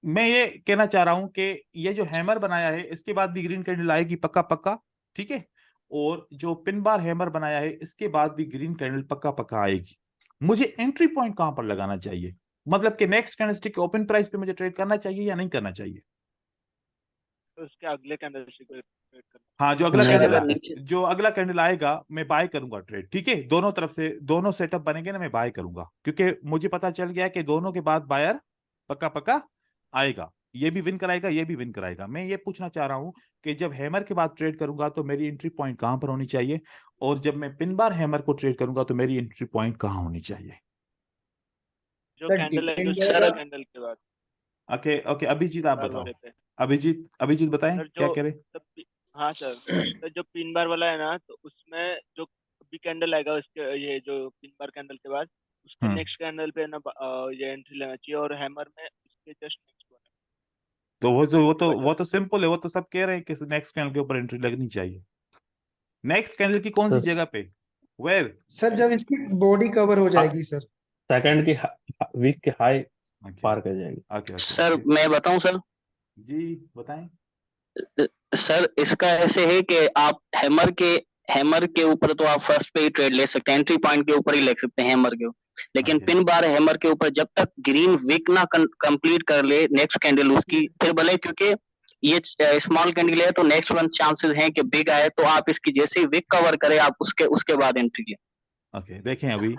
मैं ये कहना चाह रहा हूं कि ये जो हैमर बनाया है इसके बाद भी ग्रीन कैंडल आएगी पक्का पक्का, ठीक है? और जो पिन बार हैमर बनाया है इसके बाद भी ग्रीन कैंडल पक्का पक्का आएगी। मुझे एंट्री पॉइंट कहां पर लगाना चाहिए? मतलब कि नेक्स्ट कैंडलस्टिक के ओपन प्राइस पे मुझे ट्रेड करना चाहिए या नहीं करना चाहिए? तो उसके अगले कैंडलस्टिक को ट्रेड करना। हाँ, जो अगला सर कैंडल अगर नीचे जो अगला कैंडल आएगा मैं बाय करूंगा ट्रेड, ठीक है? दोनों तरफ से दोनों सेटअप बनेंगे ना, मैं बाय करूंगा, क्योंकि मुझे पता चल गया कि दोनों के बाद बायर पक्का पक्का आएगा, ये भी विन कराएगा, ये भी विन कराएगा। मैं ये पूछना चाह रहा हूं कि जब हैमर के बाद ट्रेड करूंगा तो मेरी एंट्री पॉइंट कहां पर होनी चाहिए, और जब मैं पिन बार हैमर को ट्रेड करूंगा तो मेरी एंट्री पॉइंट कहां होनी चाहिए? जो सर कैंडल है जो डिपेंड सर करेगा। कैंडल के बाद ओके, ओके, अभिजीत आप बार बताओ। वाले पे। अभिजीत बताएं सर क्या जो कह रहे? हाँ सर, तो जो पिन बार वाला है ना, तो उसमें जो भी कैंडल आएगा उसके, ये जो पिन बार कैंडल के बाद उसके हम्म, नेक्स्ट कैंडल पे ना ये एंट्री लेना चाहिए, और हैमर में उसके जस्ट नेक्स्ट वन तो वो बटन। तो सिंपल है, वो तो सब कह रहे हैं कि नेक्स्ट कैंडल के ऊपर एंट्री लगनी चाहिए। नेक्स्ट कैंडल की कौन सी सर जगह पे? वेयर? सर जब इसकी बॉडी कवर हो जाएगी सर। सेकंड की वीक की हाई ओके, पार कर जाएगी। ओके, ओके, सर ओके, मैं बताऊं सर। जी बताएं। सर इसका ऐसे है कि आप हैमर के ऊपर तो आप फर्स्ट पे ही ट्रेड ले सकते हैं, एंट्री पॉइंट के ऊपर ही ले सकते हैं हैमर के ऊपर, लेकिन ओके, पिन बार हैमर के ऊपर जब तक ग्रीन विक ना कंप्लीट कर ले नेक्स्ट कैंडल उसकी, फिर भले, क्योंकि ये स्मॉल कैंडल है तो नेक्स्ट वन चांसेस हैं कि बिग आए, तो आप इसकी जैसे ही विक कवर करें आप उसके बाद एंट्री लें। ओके, देखें अभी,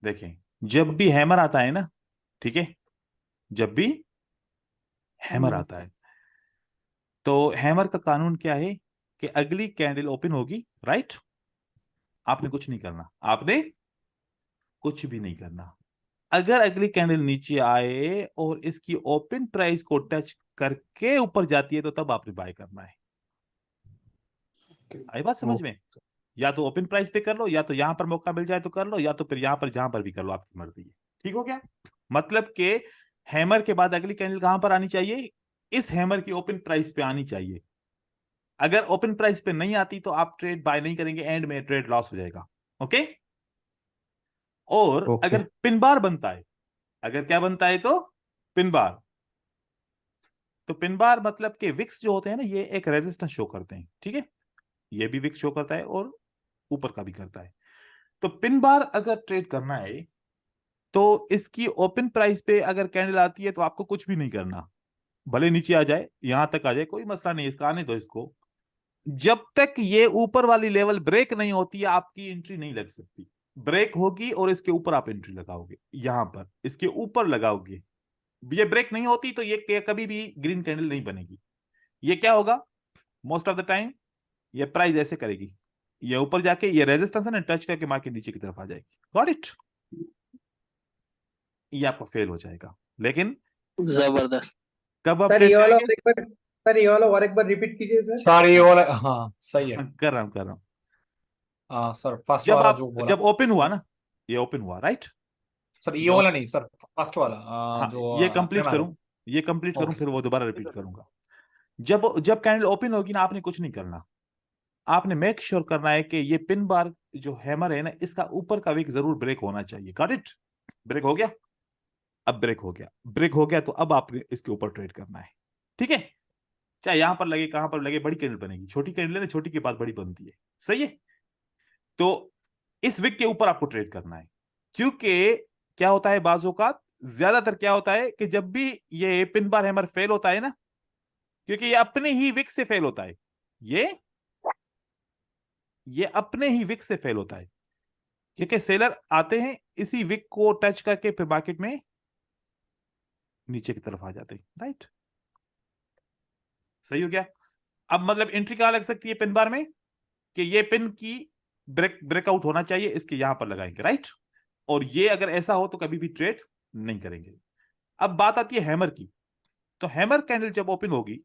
देखें, जब भी हैमर आता है ना, ठीक है, जब भी हैमर आता है तो हैमर का कानून क्या है कि अगली कैंडल ओपन होगी, राइट? आपने कुछ नहीं करना, आपने कुछ भी नहीं करना। अगर अगली कैंडल नीचे आए और इसकी ओपन प्राइस को टच करके ऊपर जाती है तो तब आपने बाय करना है। आई बात समझ में? या तो ओपन प्राइस पे कर लो, या तो यहां पर मौका मिल जाए तो कर लो, या तो फिर यहां पर जहां पर भी कर लो, आपकी मर्जी है। ठीक हो गया? मतलब के हैमर के बाद अगली कैंडल कहां पर आनी चाहिए? इस हैमर की ओपन प्राइस पे आनी चाहिए। अगर ओपन प्राइस पे नहीं आती तो आप ट्रेड बाय नहीं करेंगे, एंड में ट्रेड लॉस हो जाएगा। ओके? और ओके। अगर पिन बार बनता है, अगर क्या बनता है तो पिन बार, तो पिन बार मतलब कि विक्स जो होते हैं ना, ये एक रेजिस्टेंस शो करते हैं, ठीक है। ये भी विक्स शो करता है और ऊपर का भी करता है। तो पिन बार अगर ट्रेड करना है तो इसकी ओपन प्राइस पे अगर कैंडल आती है तो आपको कुछ भी नहीं करना, भले नीचे आ जाए, यहां तक आ जाए, कोई मसला नहीं, इसका आने दो इसको। जब तक ये ऊपर वाली लेवल ब्रेक नहीं होती है आपकी एंट्री नहीं लग सकती। ब्रेक होगी और इसके ऊपर आप एंट्री लगाओगे, यहां पर इसके ऊपर लगाओगे। ये ब्रेक नहीं होती तो ये कभी भी ग्रीन कैंडल नहीं बनेगी। ये क्या होगा, मोस्ट ऑफ द टाइम ये प्राइस ऐसे करेगी, ये ऊपर जाके ये रेजिस्टेंस है ना, टच करके मार्केट नीचे की तरफ आ जाएगी। Got it? ये आपका फेल हो जाएगा। लेकिन जबरदस्त। कब आप सर ट्रेड ये वाला करेंगे? और एक बार, सर ये वाला और एक बार रिपीट कीजिए सर। सर ये वाला, हाँ सही है। कर रहा हूं। हाँ सर, फर्स्ट जब वाला आप जो बोला। जब ओपन हुआ ना, ये ओपन हुआ राइट। सर ये वाला नहीं सर, फर्स्ट वाला हाँ, जो ये कंप्लीट primary। करूं, ये कंप्लीट करूं ओके फिर सर। वो दोबारा रिपीट करूंगा। जब जब कैंडल ओपन होगी ना, आपने कुछ नहीं करना, आपने मेक श्योर करना है कि ये पिन बार जो हैमर है ना, इसका ऊपर का विक जरूर ब्रेक होना चाहिए। Got it? ब्रेक हो गया? अब ब्रेक हो गया, ब्रेक हो गया तो अब आपने इसके ऊपर ट्रेड करना है, ठीक है। चाहे यहां पर लगे, कहां पर लगे, बड़ी कैंडल बनेगी, छोटी कैंडल है ना, छोटी के बाद बड़ी बनती है, सही है। तो इस विक के ऊपर आपको ट्रेड करना है, क्योंकि क्या होता है बाजों का, ज्यादातर क्या होता है कि जब भी ये पिन बार हैमर फेल होता है ना, क्योंकि ये अपने ही विक से फेल होता है, ये अपने ही विक से फेल होता है, क्योंकि सेलर आते हैं इसी विक को टच करके फिर मार्केट में नीचे की तरफ आ जाते हैं, राइट। सही हो गया? अब मतलब एंट्री कहां लग सकती है पिन बार में, कि ये पिन की ब्रेकआउट होना चाहिए, इसके यहां पर लगाएंगे, राइट। और ये अगर ऐसा हो तो कभी भी ट्रेड नहीं करेंगे। अब बात आती है हैमर की। तो हैमर कैंडल जब ओपन होगी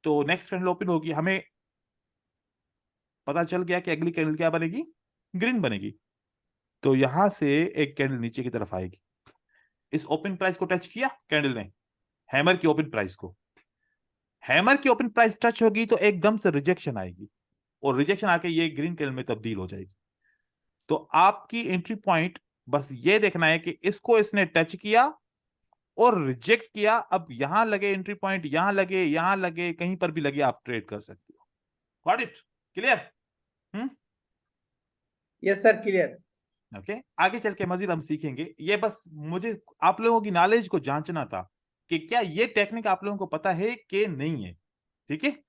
तो नेक्स्ट कैंडल ओपन होगी, हमें पता चल गया कि अगली कैंडल क्या बनेगी, ग्रीन बनेगी। तो यहां से एक कैंडल नीचे की तरफ आएगी, इस ओपन प्राइस को टच किया कैंडल ने, हैमर की ओपन प्राइस को, हैमर की ओपन प्राइस टच होगी तो एकदम से रिजेक्शन आएगी, और रिजेक्शन आके ये ग्रीन कैंडल में तब्दील हो जाएगी। तो आपकी एंट्री पॉइंट बस ये देखना है कि इसको इसने टच किया और रिजेक्ट किया। अब यहां लगे एंट्री पॉइंट, यहां लगे, कहीं पर भी लगे, आप ट्रेड कर सकते हो। Got it? Clear? Yes sir, clear. Okay, आगे चल के मजीद हम सीखेंगे। ये बस मुझे आप लोगों की नॉलेज को जांचना था कि क्या ये टेक्निक आप लोगों को पता है कि नहीं है, ठीक है।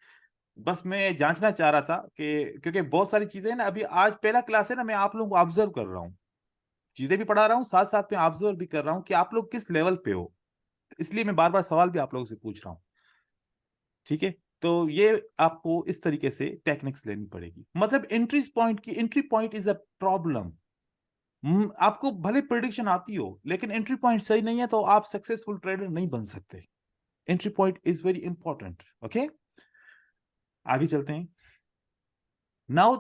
बस मैं जांचना चाह रहा था कि क्योंकि बहुत सारी चीजें ना, अभी आज पहला क्लास है ना, मैं आप लोगों को ऑब्जर्व कर रहा हूँ, चीजें भी पढ़ा रहा हूँ, साथ साथ में ऑब्जर्व भी कर रहा हूँ कि आप लोग किस लेवल पे हो, इसलिए मैं बार बार सवाल भी आप लोगों से पूछ रहा हूँ, ठीक है। तो ये आपको इस तरीके से टेक्निक्स लेनी पड़ेगी। मतलब entry point is a problem. आपको भले प्रिडिक्शन आती हो, लेकिन एंट्री पॉइंट सही नहीं है तो आप सक्सेसफुल ट्रेडर नहीं बन सकते। Entry point is very important. Okay, आगे चलते हैं। Now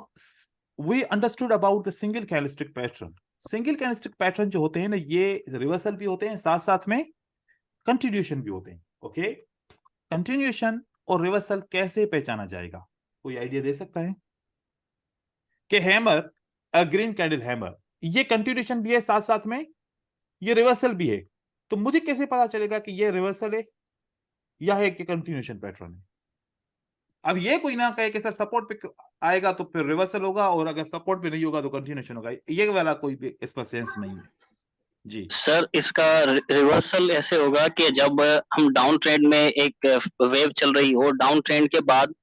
we understood about the single candlestick pattern. Single candlestick pattern जो होते हैं ना, ये रिवर्सल भी होते हैं, साथ साथ में कंटिन्यूएशन भी होते हैं। ओके, कंटिन्यूएशन और रिवर्सल कैसे पहचाना जाएगा, कोई आइडिया दे सकता है? कि हैमर, अ ग्रीन कैंडल हैमर, ये कंटिन्यूएशन भी है, साथ साथ में ये रिवर्सल भी है। तो मुझे कैसे पता चलेगा कि ये रिवर्सल है या है कि कंटिन्यूएशन पैटर्न है? अब ये कोई ना कहे कि सर सपोर्ट पे आएगा तो फिर रिवर्सल होगा, और अगर सपोर्ट पे नहीं होगा तो कंटिन्यूएशन होगा, ये वाला कोई भी इसका सेंस नहीं है जी। सर इसका रिवर्सल ऐसे होगा कि जब हम डाउन ट्रेंड में एक वेव चल रही हो, डाउन ट्रेंड के बाद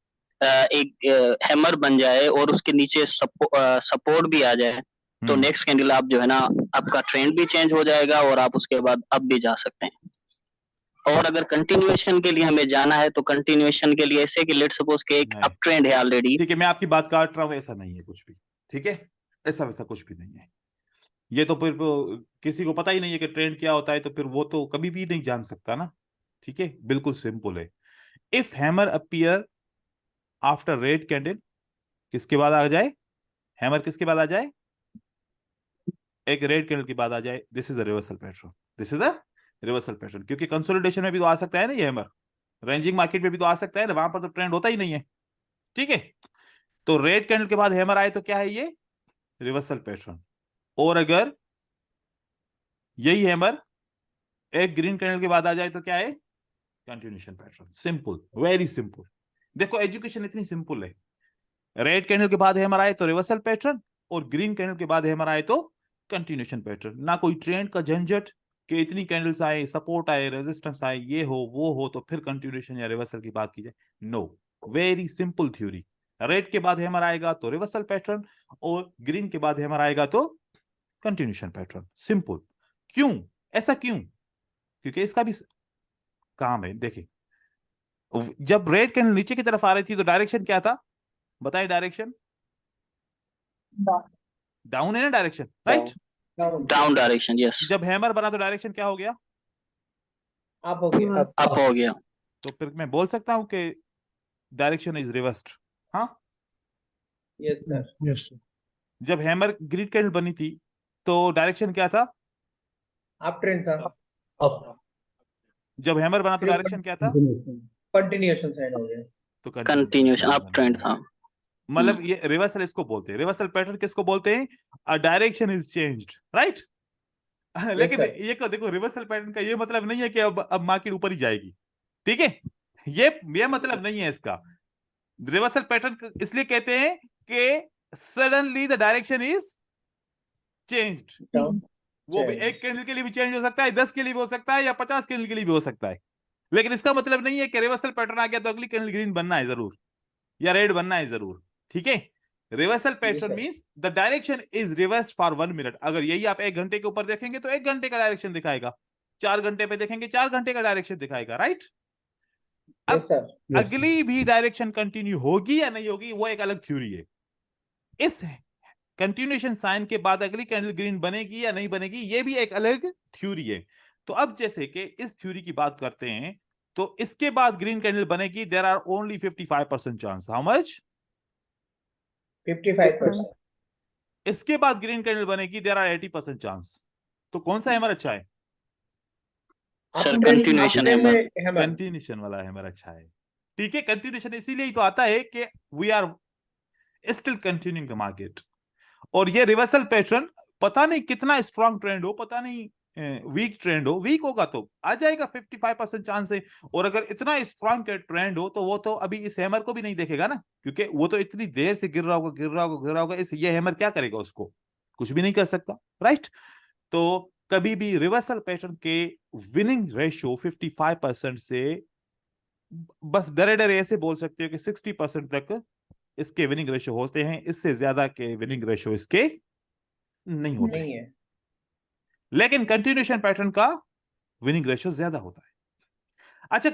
एक हैमर बन जाए और उसके नीचे सपोर्ट भी आ जाए, तो नेक्स्ट कैंडल आप जो है ना, आपका ट्रेंड भी चेंज हो जाएगा और आप उसके बाद अब भी जा सकते हैं। और अगर कंटिन्यूएशन के लिए हमें जाना है तो कंटिन्यूएशन के लिए ऐसे कि लेट सपोज के एक अप ट्रेंड है ऑलरेडी। ठीक है, मैं आपकी बात काट रहा हूं, ऐसा नहीं है कुछ भी, ठीक है, ऐसा वैसा कुछ भी नहीं है। ये तो फिर किसी को पता ही नहीं है कि ट्रेंड क्या होता है, तो फिर वो तो कभी भी नहीं जान सकता ना, ठीक है, बिल्कुल सिंपल है। If hammer appear after red candle, किसके बाद आ जाए हैमर, किसके बाद आ जाए, एक रेड कैंडल के बाद आ जाए, this is a reversal pattern, this is a reversal pattern. क्योंकि कंसोलिडेशन में भी तो आ सकता है ना ये हैमर, रेंजिंग मार्केट में भी तो आ सकता है ना, वहां पर तो ट्रेंड होता ही नहीं है, ठीक है। तो रेड कैंडल के बाद हैमर आए तो क्या है, ये रिवर्सल पैटर्न। और अगर यही हैमर एक ग्रीन कैंडल के बाद आ जाए तो क्या है, continuation pattern, simple, very simple. देखो एजुकेशन इतनी सिंपल है, रेड कैंडल के बाद हैमर आए तो रिवर्सल पैटर्न, और ग्रीन कैंडल के बाद हैमर आए तो कंटिन्यूएशन पैटर्न। ना कोई ट्रेंड का झंझट कि इतनी कैंडल्स आए, सपोर्ट आए, रेजिस्टेंस आए, ये हो वो हो तो फिर कंटिन्यूएशन या रिवर्सल की बात की जाए। No, very simple theory. Red के बाद हैमर आएगा तो रिवर्सल पैटर्न, और ग्रीन के बाद हैमर आएगा तो कंटिन्यूएशन पैटर्न, सिंपल। क्यों ऐसा, क्यों? क्योंकि इसका भी काम है। देखिए, जब रेड कैंडल नीचे की तरफ आ रही थी तो डायरेक्शन क्या था, बताइए डायरेक्शन? डाउन है ना direction, right? Down direction, yes. जब हैमर बना तो डायरेक्शन क्या हो गया? अप हो गया। अप हो गया। तो फिर मैं बोल सकता हूं कि डायरेक्शन इज रिवर्स्ड। हाँ, यस सर। Yes sir. जब हैमर ग्रीन कैंडल बनी थी तो डायरेक्शन क्या था? अप ट्रेंड था। अप जब हैमर बना तो डायरेक्शन क्या था? कंटिन्यूएशन साइड हो गया। तो कंटिन्यूएशन, अप ट्रेंड था। मतलब ये रिवर्सल इसको बोलते हैं। रिवर्सल पैटर्न किसको बोलते हैं? A direction is changed, right? लेकिन sir. ये को देखो, रिवर्सल पैटर्न का ये मतलब नहीं है कि अब मार्केट ऊपर ही जाएगी, ठीक है? ये मतलब नहीं है इसका। रिवर्सल पैटर्न इसलिए कहते हैं कि suddenly the direction is changed. वो भी एक कैंडल के लिए भी चेंज हो सकता है, 10 के लिए भी हो सकता है, या 50 कैंडल के लिए भी हो सकता है। लेकिन इसका मतलब नहीं है कि रिवर्सल पैटर्न आ गया तो अगली कैंडल ग्रीन बनना है जरूर, या रेड बनना है जरूर, ठीक है? Reversal pattern means the direction is reversed for 1 minute. अगर यही आप 1 घंटे के ऊपर देखेंगे तो 1 घंटे का डायरेक्शन दिखाएगा, 4 घंटे पे देखेंगे 4 घंटे का डायरेक्शन दिखाएगा, राइट? अब अगली भी डायरेक्शन कंटिन्यू होगी या नहीं होगी वो एक अलग थ्योरी है। इस कंटिन्यूएशन साइन के बाद अगली कैंडल ग्रीन बनेगी या नहीं बनेगी ये भी एक अलग थ्योरी है। तो अब जैसे कि इस थ्योरी की बात करते हैं तो इसके बाद ग्रीन कैंडल बनेगी, there are only 55% chance. How much? 55%। इसके बाद ग्रीन कैंडल बनेगी, देयर आर 80% चांस। तो कौन सा हैमर अच्छा है? Sir continuation hammer. कंटिन्यूएशन वाला हैमर अच्छा है, ठीक है? कंटिन्यूएशन इसीलिए तो आता है कि we are still continuing the market. और ये रिवर्सल पैटर्न पता नहीं कितना स्ट्रॉन्ग ट्रेंड हो, पता नहीं वीक ट्रेंड हो, वीक होगा तो आ जाएगा 55% चांस है। और अगर इतना स्ट्रॉन्ग ट्रेंड हो तो वो तो अभी इस हैमर को भी नहीं देखेगा ना, क्योंकि वो तो इतनी देर से गिर रहा होगा, गिर रहा होगा, गिर रहा होगा। इस ये हैमर क्या करेगा? उसको कुछ भी नहीं कर सकता, राइट? तो कभी भी रिवर्सल पैटर्न के विनिंग रेशियो 55% से, बस डरे डरे ऐसे बोल सकते हो कि 60% तक इसके विनिंग रेशियो होते हैं। इससे ज्यादा के विनिंग रेशियो इसके नहीं होते। नहीं है। लेकिन कंटिन्यूएशन पैटर्न का विनिंग रेशियो ज्यादा होता है। अच्छा,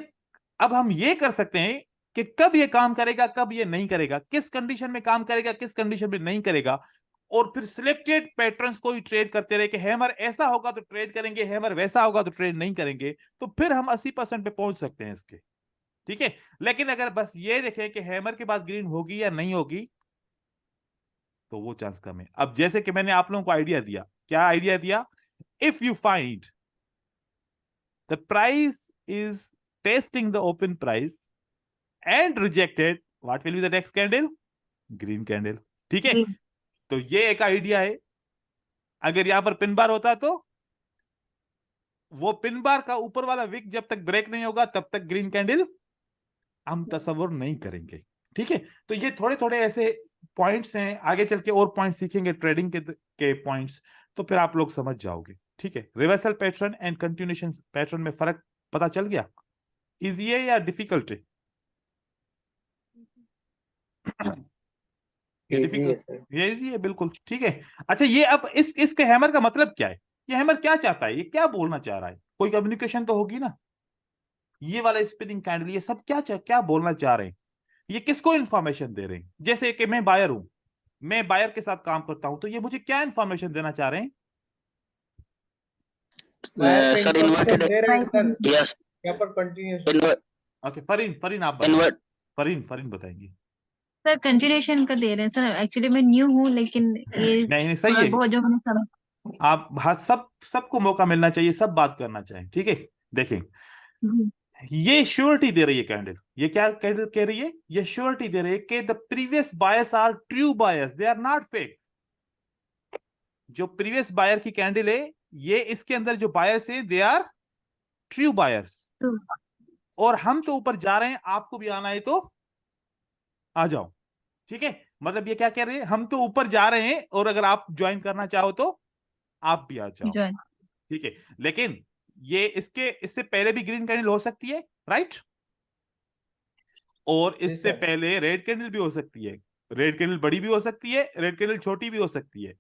अब हम ये कर सकते हैं कि कब ये काम करेगा, कब ये नहीं करेगा, किस कंडीशन में काम करेगा, किस कंडीशन में नहीं करेगा, और फिर सिलेक्टेड पैटर्न्स को ही ट्रेड करते रहे कि हैमर ऐसा होगा तो ट्रेड करेंगे, हैमर वैसा होगा तो ट्रेड नहीं करेंगे। तो फिर हम 80% पे पहुंच सकते हैं इसके, ठीक है? लेकिन अगर बस ये देखें कि हैमर के बाद ग्रीन होगी या नहीं होगी तो वो चांस कम है। अब जैसे कि मैंने आप लोगों को आइडिया दिया, क्या आइडिया दिया? If you find the price is testing the open price and rejected, what will be the next candle? Green candle, ठीक है? तो ये एक आइडिया है। अगर यहां पर पिन बार होता तो वो पिन बार का ऊपर वाला विक जब तक ब्रेक नहीं होगा तब तक ग्रीन कैंडल हम तस्वर नहीं करेंगे, ठीक है? तो ये थोड़े थोड़े ऐसे पॉइंट्स हैं, आगे चल के और पॉइंट सीखेंगे ट्रेडिंग के पॉइंट्स, तो फिर आप लोग समझ जाओगे, ठीक है? Reversal pattern and continuation pattern में फर्क पता चल गया? इजी है या डिफिकल्ट है? ये इजी है बिल्कुल, ठीक है? अच्छा, ये अब इसके हैमर का मतलब क्या है? ये हैमर क्या चाहता है? ये क्या बोलना चाह रहा है? कोई कम्युनिकेशन तो होगी ना। ये वाला स्पिनिंग कैंडल, ये सब क्या बोलना चाह रहे हैं? ये किसको इंफॉर्मेशन दे रहे हैं? जैसे कि मैं बायर हूं, मैं बायर के साथ काम करता हूं, तो ये मुझे क्या इंफॉर्मेशन देना चाह रहे हैं? सर इन्वर्टेड, यस, यहाँ पर कंटिन्यूएशन। ओके, फरीन आप बताइए। फरीन बताएंगे। सर कंटिन्यूएशन का दे रहे हैं सर। एक्चुअली मैं न्यू हूँ, लेकिन ये नहीं सही है, बहुत जो मैंने समझ। आप सबको मौका मिलना चाहिए, सब बात करना चाहिए, ठीक है? देखें, ये श्योरिटी दे रही है कैंडल। ये क्या कैंडल कह रही है? ये श्योरिटी दे रही है कि the previous buyers are true buyers, they are not fake. जो प्रीवियस बायर की कैंडल है, ये इसके अंदर जो बायर्स है दे आर ट्रू बायर्स, और हम तो ऊपर जा रहे हैं, आपको भी आना है तो आ जाओ। ठीक है, मतलब ये क्या कह रहे हैं, हम तो ऊपर जा रहे हैं और अगर आप ज्वाइन करना चाहो तो आप भी आ जाओ। ज्वाइन। ठीक है, लेकिन ये इससे पहले भी ग्रीन कैंडल हो सकती है, राइट? और जी इससे सर। पहले रेड कैंडल भी हो सकती है। रेड कैंडल बड़ी भी हो सकती है, रेड कैंडल छोटी भी हो सकती है।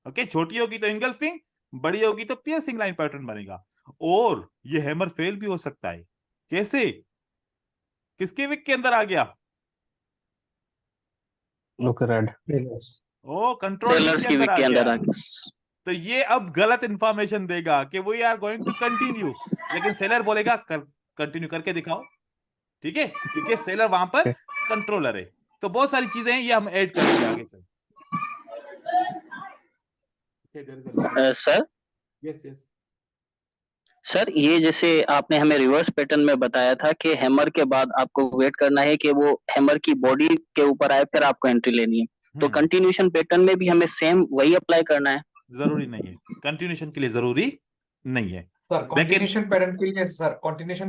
ओके, छोटी होगी तो एंगल्फिंग, बड़ी होगी तो पियर्सिंग लाइन पैटर्न बनेगा। और ये हैमर फेल भी हो सकता है। कैसे? किसके विक के अंदर आ गया? Look red. ओ, कंट्रोल विक सेलर्स के की अंदर वीक आ के अंदर गया। आके तो ये अब गलत इंफॉर्मेशन देगा कि we are going to continue, लेकिन सेलर बोलेगा कंटिन्यू करके दिखाओ। ठीक है, क्योंकि सेलर वहां पर कंट्रोलर है। तो बहुत सारी चीजें हैं, ये हम ऐड करेंगे आगे चल। Sir yes yes. सर ये जैसे आपने हमें रिवर्स पैटर्न में बताया था कि हैमर के बाद आपको वेट करना है कि वो हैमर की बॉडी के ऊपर आए, फिर आपको एंट्री लेनी है। तो कंटिन्यूशन पैटर्न में भी हमें सेम वही अप्लाई करना है? जरूरी नहीं है, कंटिन्यूशन के लिए जरूरी नहीं है। सर लेकिन कंटिन्यूशन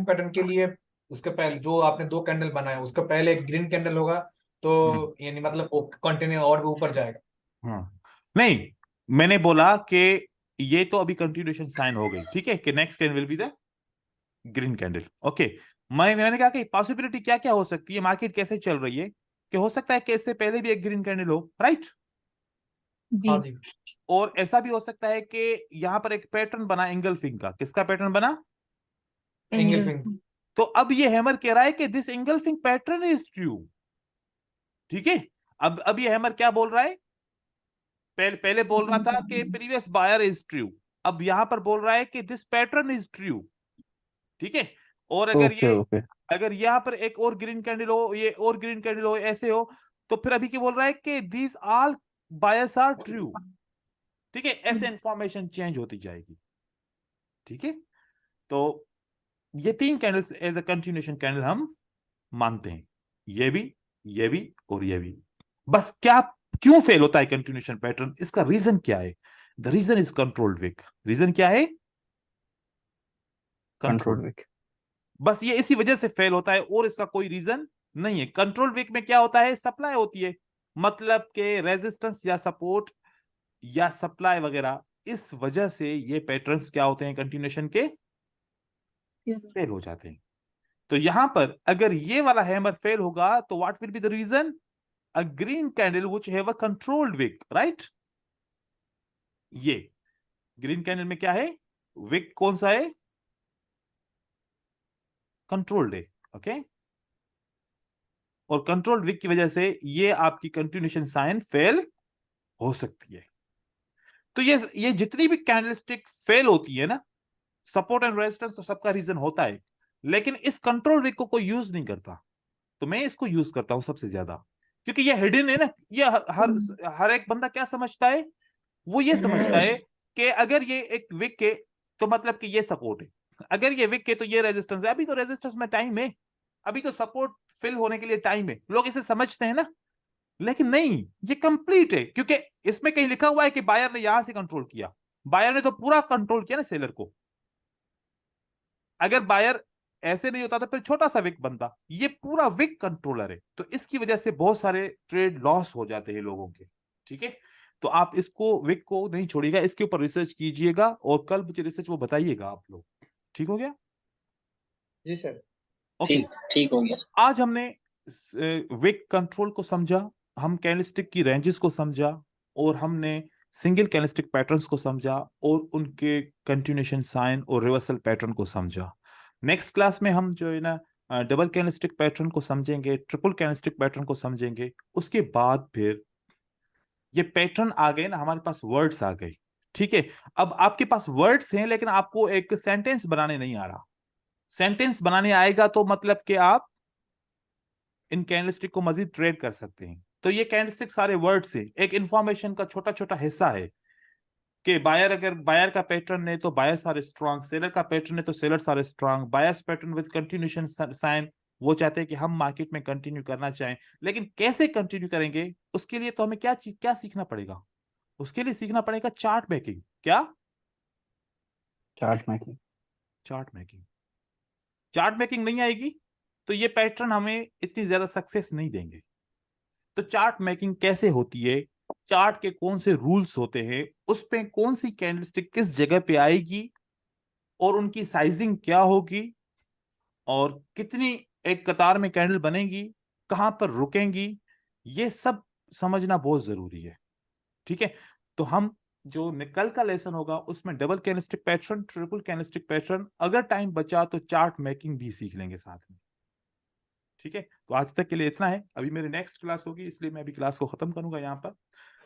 पैटर्न के लिए उसके पहले जो आपने दो कैंडल बनाए उसके पहले एक ग्रीन कैंडल होगा, तो यानी मतलब वो कंटिन्यू और भी ऊपर जाएगा। नहीं, मैंने बोला कि ये तो अभी कंटिन्यूशन साइन हो गई, ठीक है, कि next candle will be the green candle. Okay, मैंने कहा कि पॉसिबिलिटी क्या क्या हो सकती है, मार्केट कैसे चल रही है, कि हो सकता है कि इससे पहले भी एक ग्रीन कैंडल हो, राइट? जी। हाँ जी। और ऐसा भी हो सकता है कि यहां पर एक पैटर्न बना एंगल्फिंग का। किसका पैटर्न बना? एंगल्फिंग। तो अब ये हैमर कह रहा है कि this engulfing pattern is true. ठीक है, अब ये हैमर क्या बोल रहा है? पहले बोल रहा था कि प्रीवियस बायर इज ट्रू, अब यहां पर बोल रहा है कि दिस पैटर्न इज ट्रू। ठीक है, और अगर यहां पर एक और ग्रीन कैंडल हो, ये और ग्रीन कैंडल हो, ऐसे हो, तो फिर अभी क्या बोल रहा है कि these all buyers are true. ठीक है, ऐसे इंफॉर्मेशन चेंज होती जाएगी। ठीक है, तो ये तीन candles as a continuation candle हम मानते हैं, ये भी और ये भी। बस क्या, क्यों फेल होता है कंटिन्यूएशन पैटर्न, इसका रीजन क्या है? The reason is controlled wick. Reason क्या है? Control wick. बस ये इसी वजह से फेल होता है, और इसका कोई रीजन नहीं है। कंट्रोल विक में क्या होता है? सप्लाई होती है, मतलब के रेजिस्टेंस या सपोर्ट या सप्लाई वगैरह, इस वजह से ये पैटर्न्स क्या होते हैं कंटिन्यूएशन के? फेल हो जाते हैं। तो यहां पर अगर ये वाला हैमर फेल होगा तो what will be the reason? A green candle which have a controlled wick, right? ये ग्रीन कैंडल में क्या है? विक कौन सा है? कंट्रोल्ड है। ओके, और कंट्रोल्ड विक की वजह से ये आपकी कंटिन्यूएशन साइन फेल हो सकती है। तो ये जितनी भी कैंडलस्टिक फेल होती है ना, सपोर्ट एंड रेजिस्टेंस तो सबका रीजन होता है, लेकिन इस कंट्रोल विक को कोई यूज नहीं करता। तो मैं इसको यूज करता हूं सबसे ज्यादा, क्योंकि ये हिडन है ना। ये हर एक बंदा क्या समझता है? वो ये समझता है कि अगर ये एक विक है तो मतलब कि ये सपोर्ट है, अगर ये विक है तो ये रेजिस्टेंस है। अभी तो रेजिस्टेंस में टाइम है, अभी तो सपोर्ट फिल होने के लिए टाइम है, लोग इसे समझते हैं ना। लेकिन नहीं, ये कंप्लीट है, क्योंकि इसमें कहीं लिखा हुआ है कि बायर ने यहां से कंट्रोल किया। बायर ने तो पूरा कंट्रोल किया ना सेलर को। अगर बायर ऐसे नहीं होता तो फिर छोटा सा विक बनता, ये पूरा विक कंट्रोलर है। तो इसकी वजह से बहुत सारे ट्रेड लॉस हो जाते हैं लोगों के। ठीक है, तो आप इसको विक को नहीं छोड़िएगा, इसके ऊपर रिसर्च कीजिएगा और कल मुझे रिसर्च वो बताइएगा आप लोग। ठीक हो गया? जी सर। ओके, ठीक हो गया। आज हमने विक कंट्रोल को समझा, हम कैंडलस्टिक की रेंजेस को समझा, और हमने सिंगल कैंडलस्टिक पैटर्न्स को समझा, और उनके कंटिन्यूएशन साइन और रिवर्सल पैटर्न को समझा। नेक्स्ट क्लास में हम जो है ना डबल कैंडलस्टिक पैटर्न को समझेंगे, ट्रिपल कैंडलस्टिक पैटर्न को समझेंगे। उसके बाद फिर ये पैटर्न आ गए ना, हमारे पास वर्ड्स आ गए। ठीक है, अब आपके पास वर्ड्स हैं, लेकिन आपको एक सेंटेंस बनाने नहीं आ रहा। सेंटेंस बनाने आएगा तो मतलब कि आप इन कैंडलस्टिक को मजीद ट्रेड कर सकते हैं। तो ये कैंडलस्टिक सारे वर्ड्स हैं, एक इंफॉर्मेशन का छोटा छोटा हिस्सा है कि बायर, अगर बायर का पैटर्न है तो बायर सारे स्ट्रांग, सेलर का पैटर्न है तो सेलर सारे strong, buyers pattern with continuation sign, वो चाहते हैं कि हम मार्केट में कंटिन्यू करना चाहें, लेकिन कैसे कंटिन्यू करेंगे उसके लिए तो हमें क्या सीखना पड़ेगा? उसके लिए सीखना पड़ेगा चार्ट मेकिंग। क्या? Chart making. Chart making. Chart making नहीं आएगी तो ये पैटर्न हमें इतनी ज्यादा सक्सेस नहीं देंगे। तो चार्ट मेकिंग कैसे होती है, चार्ट के कौन से रूल्स होते हैं, उस पे कौन सी कैंडलस्टिक किस जगह पे आएगी और उनकी साइजिंग क्या होगी और कितनी एक कतार में कैंडल बनेगी, कहां पर रुकेंगी, ये सब समझना बहुत जरूरी है। ठीक है, तो हम जो कल का लेसन होगा उसमें double candlestick pattern, triple candlestick pattern, अगर टाइम बचा तो चार्ट मेकिंग भी सीख लेंगे साथ में। ठीक है, तो आज तक के लिए इतना है। अभी मेरी नेक्स्ट क्लास होगी इसलिए मैं अभी क्लास को खत्म करूंगा यहाँ पर।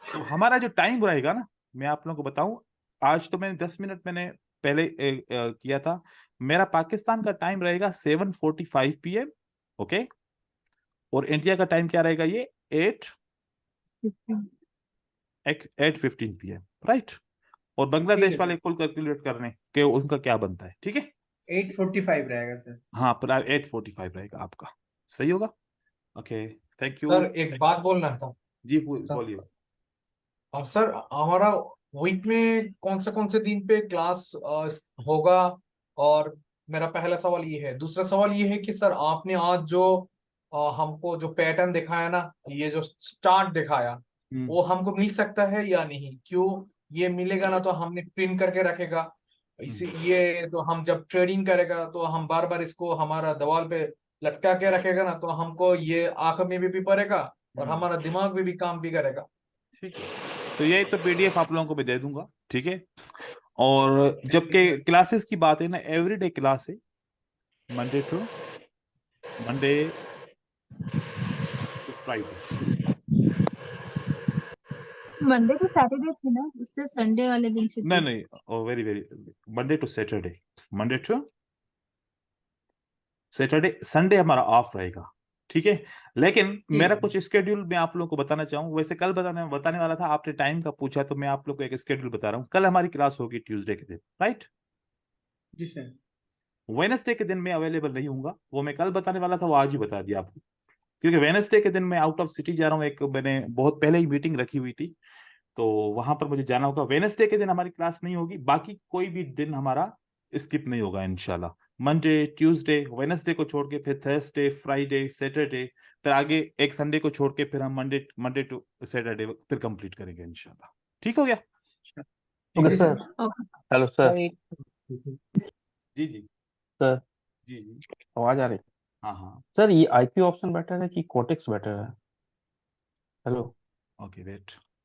तो हमारा जो टाइम रहेगा ना, मैं आप लोगों को बताऊं, आज तो मैंने 10 मिनट मैंने पहले किया था। मेरा पाकिस्तान का टाइम रहेगा 7:45 PM, ओके, और इंडिया का टाइम क्या रहेगा, ये 8:15 PM, राइट। और बांग्लादेश है वाले कुल कैलकुलेट करने के उनका क्या बनता है, ठीक है। 8:45 रहेगा सर। हाँ, पर 8:45 रहेगा आपका, सही होगा। Okay, thank you. सर एक बात बोलना था जी सर। बोलिए। सर हमारा वीक में कौन से दिन पे क्लास होगा? और मेरा पहला सवाल ये है। दूसरा सवाल ये है कि सर आपने आज जो हमको जो पैटर्न दिखाया ना, ये जो स्टार्ट दिखाया, वो हमको मिल सकता है या नहीं? क्यों ये मिलेगा ना तो हमने प्रिंट करके रखेगा, इसी ये तो हम जब ट्रेडिंग करेगा तो हम बार बार इसको हमारा दीवार पे लटका के रखेगा ना, तो हमको ये आंख में भी पड़ेगा और हमारा दिमाग में भी काम भी करेगा। ठीक है, तो यही तो PDF आप लोगों को भी दे दूंगा, ठीक है। और जबकि क्लासेस की बात है ना, एवरीडे क्लास है, Monday to Friday. Monday to Saturday थी ना, उससे संडे वाले दिन छुट्टी। नहीं नहीं, very very, Monday to Saturday, Monday to Saturday, Sunday हमारा ऑफ रहेगा, ठीक है। लेकिन मेरा कुछ स्केड्यूल मैं आप लोगों को बताना चाहूँ। वैसे कल बताने वाला था, आपने टाइम का पूछा तो मैं आप लोग को एक स्केड्यूल बता रहा हूँ। कल हमारी क्लास होगी ट्यूसडे के दिन, राइट। जी सर। वेनसडे के दिन मैं अवेलेबल नहीं हूँ, वो मैं कल बताने वाला था, वो आज ही बता दिया आपको, क्योंकि वेनसडे के दिन मैं आउट ऑफ सिटी जा रहा हूँ। एक मैंने बहुत पहले ही मीटिंग रखी हुई थी, तो वहां पर मुझे जाना होगा। वेनसडे के दिन हमारी क्लास नहीं होगी, बाकी कोई भी दिन हमारा स्किप नहीं होगा इंशाल्लाह। मंडे, ट्यूसडे, वेनसडे को छोड़ के फिर थर्सडे, फ्राइडे, सैटरडे, फिर आगे एक संडे को छोड़ के फिर हम मंडे टू सैटरडे फिर कंप्लीट करेंगे इंशाल्लाह। ठीक हो गया? Okay sir. Hello sir. जी जी सर जी जी, आवाज आ रही? हाँ हाँ, सर ये आईपी ऑप्शन बेटर है कि कोटेक्स बेटर है? हेलो। Okay wait.